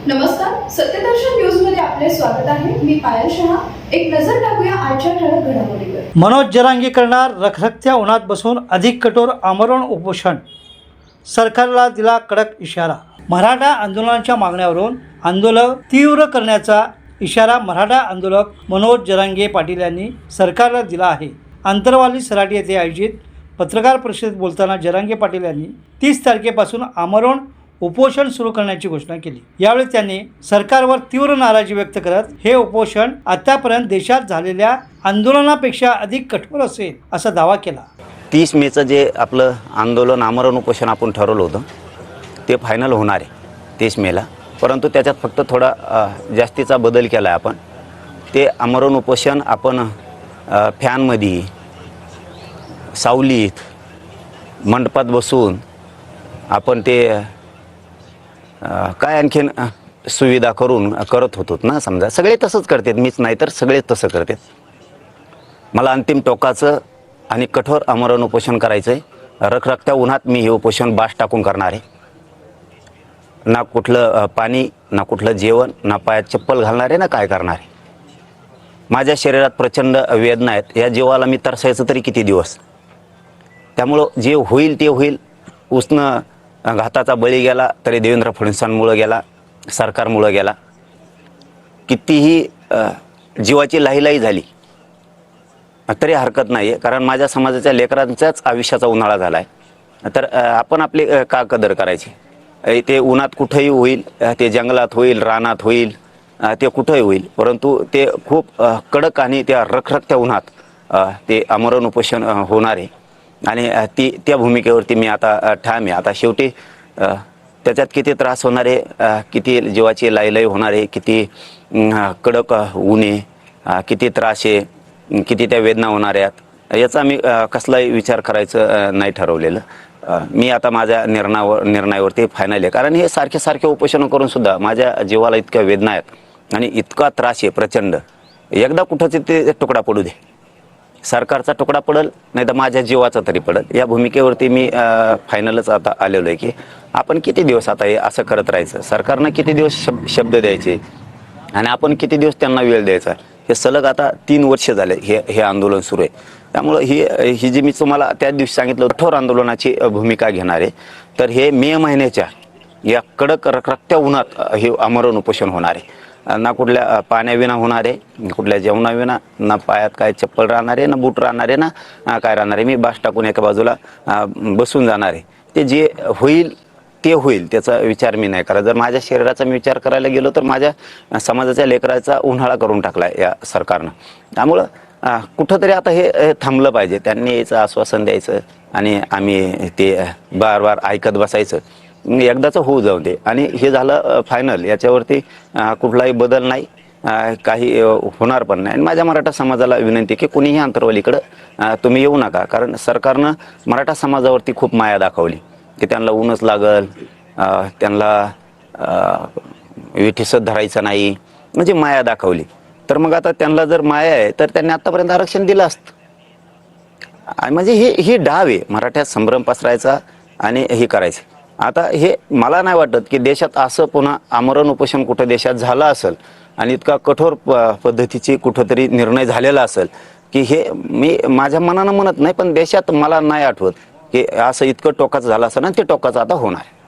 नमस्कार, सत्यदर्शन न्यूज मध्ये आपले स्वागत आहे। मी पायल शहा। एक नजर टाकूया आजच्या ठळक घडामोडीवर। मनोज जरांगे करणार रखरखत्या उन्हात बसून अधिक कठोर आमरण उपोषण, सरकारला दिला कडक इशारा। मराठा आंदोलनाच्या मागण्यावरून आंदोलन तीव्र करण्याचा इशारा मराठा आंदोलक मनोज जरांगे पाटील यांनी सरकारला दिला आहे। आंतरवाली सराटी येथे आयोजित पत्रकार परिषदेत बोलताना जरांगे पाटील यांनी 30 तारखेपासून आमरण उपोषण सुरू करण्याची घोषणा केली। यावेळी त्यांनी सरकारवर तीव्र नाराजी व्यक्त करत हे उपोषण आतापर्यंत देशात झालेल्या आंदोलनापेक्षा अधिक कठोर असेल असा दावा केला। 30 मेचं जे आपलं आंदोलन आमरण उपोषण आपण ठरवलं होतं ते फायनल होणार आहे 30 मेला, परंतु त्याच्यात फक्त थोडा जास्तीचा बदल केला आहे आपण। ते आमरण उपोषण आपण फॅनमध्ये, सावलीत, मंडपात बसून आपण ते काय आणखीन सुविधा करून करत होतो ना। समजा सगळे तसंच करतात, मीच नाही तर सगळे तसं करतात। मला अंतिम टोकाचं आणि कठोर आमरण उपोषण करायचं आहे। रखरखत्या उन्हात मी हे उपोषण बास टाकून करणार आहे। ना कुठलं पाणी, ना कुठलं जेवण, ना पायात चप्पल घालणार आहे, ना काय करणार आहे। माझ्या शरीरात प्रचंड वेदना आहेत। या जीवाला मी तरसायचं तरी किती दिवस। त्यामुळं जे होईल ते होईल। उष्ण घाताचा बळी गेला तरी देवेंद्र फडणवीसांमुळे गेला, सरकारमुळे गेला। कितीही जीवाची लाहीलाही झाली तरी हरकत नाही आहे, कारण माझ्या समाजाच्या लेकरांच्याच आयुष्याचा उन्हाळा झाला आहे। तर आपण आपली का कदर करायची। ते उन्हात कुठेही होईल, ते जंगलात होईल, रानात होईल, ते कुठेही होईल, परंतु ते खूप कडक आणि त्या रखरखत्या उन्हात ते आमरण उपोषण होणार आहे। आणि त्या भूमिकेवरती मी आता ठाम आहे। आता शेवटी त्याच्यात किती त्रास होणार आहे, किती जीवाची लाहीलाही होणार आहे, किती कडक ऊन आहे, किती त्रास आहे, किती त्या वेदना होणार आहेत, याचा मी कसलाही विचार करायचं नाही ठरवलेलं। मी आता माझ्या निर्णयावरती फायनल आहे, कारण हे सारखे सारखे उपोषण करून सुद्धा माझ्या जीवाला इतक्या वेदना आहेत आणि इतका त्रास आहे प्रचंड। एकदा कुठंच ते तुकडा पडू दे, सरकारचा तुकडा पडेल नाही तर माझ्या जीवाचा तरी पडेल। या भूमिकेवरती मी फायनलच आता आलेलो आहे की आपण किती दिवस आता हे असं करत राहायचं। सरकारनं किती दिवस शब्द द्यायचे आणि आपण किती दिवस त्यांना वेळ द्यायचा। हे सलग आता 3 वर्ष झाले हे आंदोलन सुरू आहे। त्यामुळं ही जी मी तुम्हाला त्या दिवशी सांगितलं कठोर आंदोलनाची भूमिका घेणार आहे। तर हे मे महिन्याच्या या कडक रखरखत्या उन्हात हे आमरण उपोषण होणार आहे। ना कुठल्या पाण्याविना होणार आहे, कुठल्या जेवणाविना, ना पायात काय चप्पल राहणार आहे, ना बूट राहणार आहे, ना काय राहणार आहे। मी बास टाकून एका बाजूला बसून जाणार आहे। ते जे होईल ते होईल, त्याचा विचार मी नाही करा। जर माझ्या शरीराचा मी विचार करायला गेलो तर माझ्या समाजाच्या लेकराचा उन्हाळा करून टाकला या सरकारनं। त्यामुळं कुठंतरी आता हे थांबलं पाहिजे। त्यांनी याचं आश्वासन द्यायचं आणि आम्ही ते बार बार ऐकत बसायचं। एकदाच होऊ जाऊ दे आणि हे झालं फायनल। याच्यावरती कुठलाही बदल नाही, काही होणार पण नाही। आणि माझ्या मराठा समाजाला विनंती की कुणीही अंतरवलीकडं तुम्ही येऊ नका, कारण सरकारनं मराठा समाजावरती खूप माया दाखवली की त्यांना ऊनच लागल, त्यांना विठीसच धरायचं नाही, म्हणजे माया दाखवली। तर मग आता त्यांना जर माया आहे तर त्यांनी आतापर्यंत आरक्षण दिलं असतं। म्हणजे ही डाव आहे मराठ्यात संभ्रम पसरायचा आणि हे करायचं। आता हे मला नाही वाटत की देशात असं पुन्हा आमरण उपोषण कुठं देशात झालं असेल आणि इतका कठोर पद्धतीची कुठंतरी निर्णय झालेला असेल की हे मी माझ्या मनानं म्हणत नाही, पण देशात मला नाही आठवत की असं इतकं टोकाचं झालं असेल आणि ते टोकाचं आता होणार आहे।